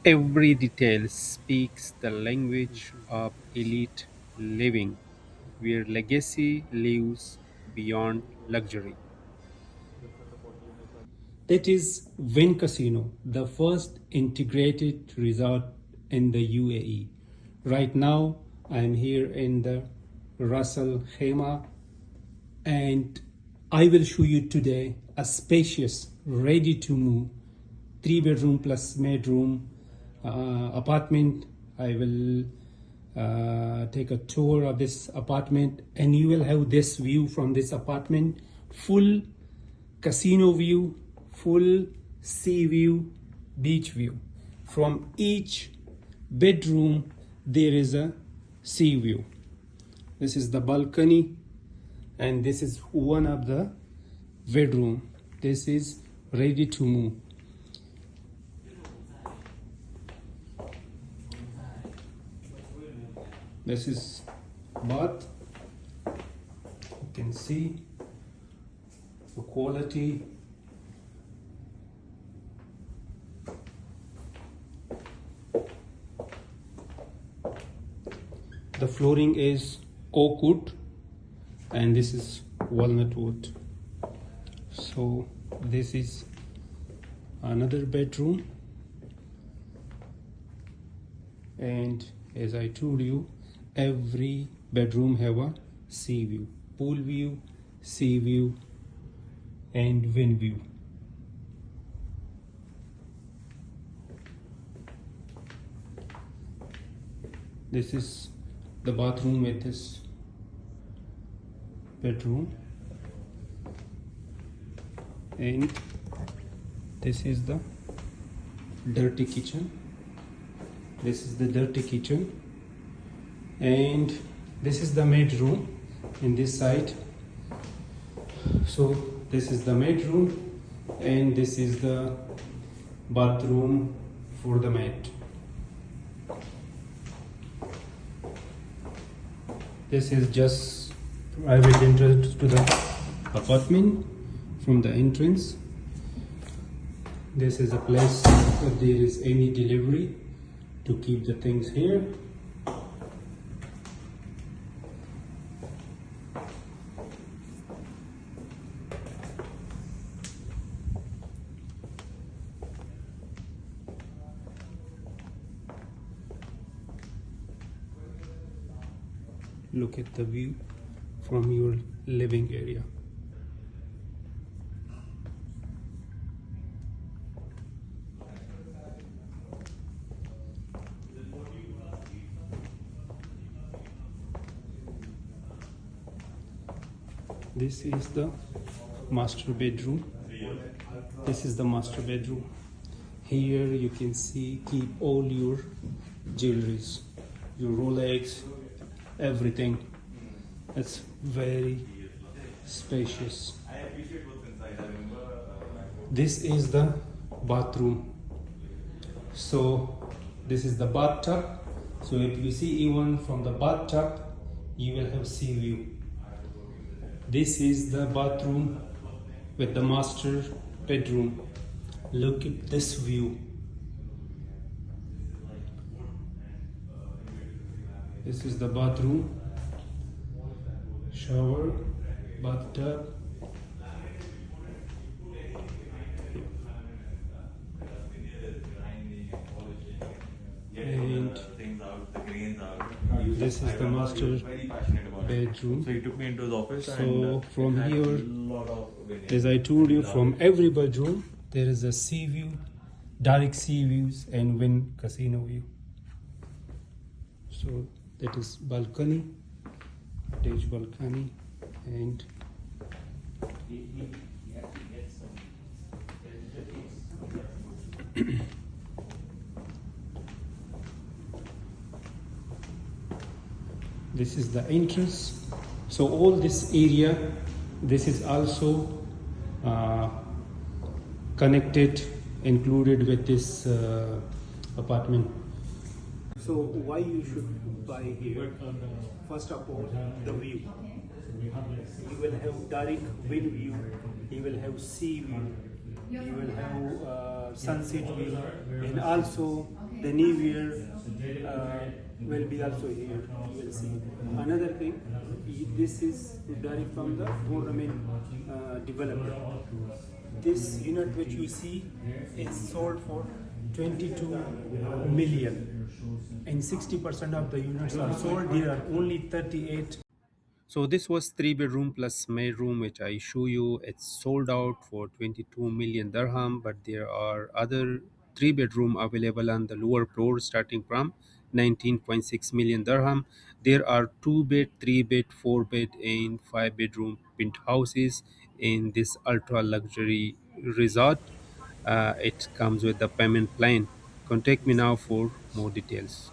Every detail speaks the language of elite living, where legacy lives beyond luxury. That is Wynn Casino, the first integrated resort in the UAE. Right now, I am here in the Ras Al Khaimah, and I will show you today a spacious, ready to move 3 bedroom plus bedroom apartment. I will take a tour of this apartment, and you will have this view from this apartment, full casino view, full sea view, beach view. From each bedroom there is a sea view. This is the balcony, and this is one of the bedroom. This is ready to move. This is bath. You can see the quality. The flooring is oak wood, and this is walnut wood. So this is another bedroom, and as I told you, every bedroom have a sea view, pool view, sea view, and wind view. This is the bathroom with this bedroom, and this is the dirty kitchen. This is the dirty kitchen, and this is the maid room in this side. So this is the maid room, and this is the bathroom for the maid. This is just private entrance to the apartment from the entrance. This is a place if there is any delivery to keep the things here. Look at the view from your living area. This is the master bedroom. This is the master bedroom. Here you can see, keep all your jewelries, your Rolex, everything. It's very spacious. This is the bathroom. So this is the bathtub. So if you see even from the bathtub, you will have sea view. This is the bathroom with the master bedroom. Look at this view. This is the bathroom, shower, bathtub. And this is the master bedroom. So he took me into his office. So from here, as I told you, from every bedroom there is a sea view, direct sea views, and Wynn casino view. So that is balcony, attached balcony, and this is the entrance. So all this area, this is also connected, included with this apartment. So why you should buy here? First of all, the view. You will have direct wind view. You will have sea view. You will have sunset view, and also the new year will be also here. You will see. Another thing, this is direct from the government developer. This unit which you see is sold for 22 million, and 60% of the units are sold. There are only 38. So this was three bedroom plus maid room, which I show you. It's sold out for 22 million dirham, but there are other three bedroom available on the lower floor, starting from 19.6 million dirham. There are two bed, three bed, four bed, and five bedroom penthouses in this ultra luxury resort. It comes with the payment plan. Contact me now for more details.